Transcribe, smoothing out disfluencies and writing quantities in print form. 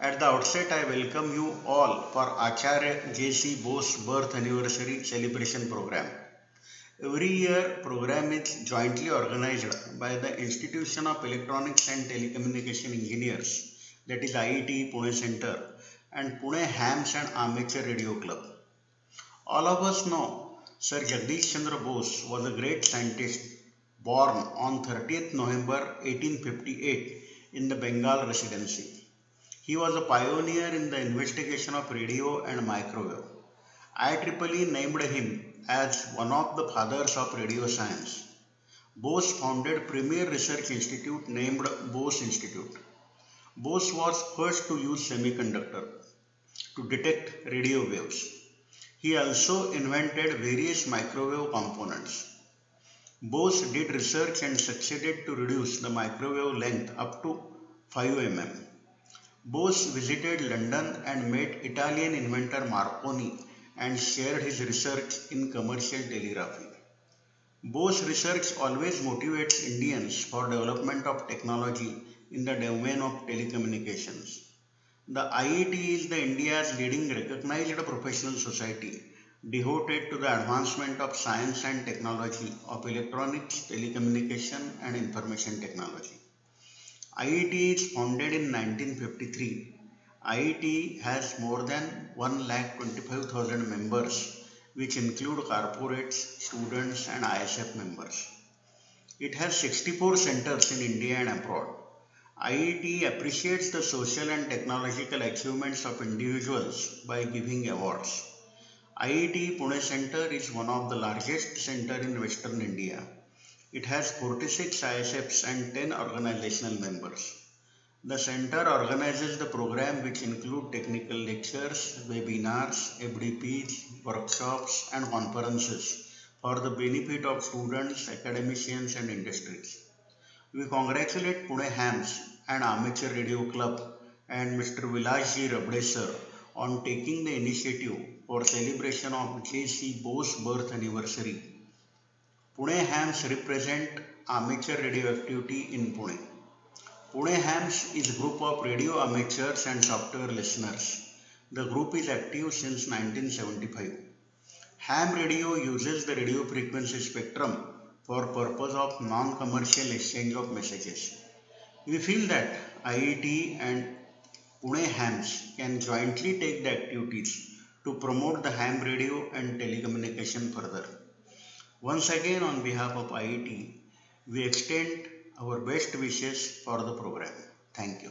At the outset, I welcome you all for Acharya J.C. Bose birth anniversary celebration program. Every year, program is jointly organized by the Institution of Electronics and Telecommunication Engineers, that is IET Pune Center, and Pune Hams and Amateur Radio Club. All of us know Sir Jagdish Chandra Bose was a great scientist born on 30th November 1858 in the Bengal Residency. He was a pioneer in the investigation of radio and microwave. IEEE named him as one of the fathers of radio science. Bose founded premier research institute named Bose Institute. Bose was first to use semiconductor to detect radio waves. He also invented various microwave components. Bose did research and succeeded to reduce the microwave length up to 5 mm. Bose visited London and met Italian inventor Marconi and shared his research in commercial telegraphy. Bose research always motivates Indians for development of technology in the domain of telecommunications. The IET is the India's leading recognized professional society devoted to the advancement of science and technology of electronics, telecommunication and information technology. IET is founded in 1953. IET has more than 1,25,000 members, which include corporates, students, and ISF members. It has 64 centers in India and abroad. IET appreciates the social and technological achievements of individuals by giving awards. IET Pune Center is one of the largest centers in Western India. It has 46 ISFs and 10 organizational members. The center organizes the program which include technical lectures, webinars, FDPs, workshops and conferences for the benefit of students, academicians and industries. We congratulate Pune Hams and Amateur Radio Club and Mr. Vilasji Rabde sir on taking the initiative for celebration of J.C. Bose birth anniversary. Pune Hams represent amateur radio activity in Pune. Pune Hams is a group of radio amateurs and software listeners. The group is active since 1975. Ham radio uses the radio frequency spectrum for purpose of non-commercial exchange of messages. We feel that IET and Pune Hams can jointly take the activities to promote the ham radio and telecommunication further. Once again, on behalf of IET, we extend our best wishes for the program. Thank you.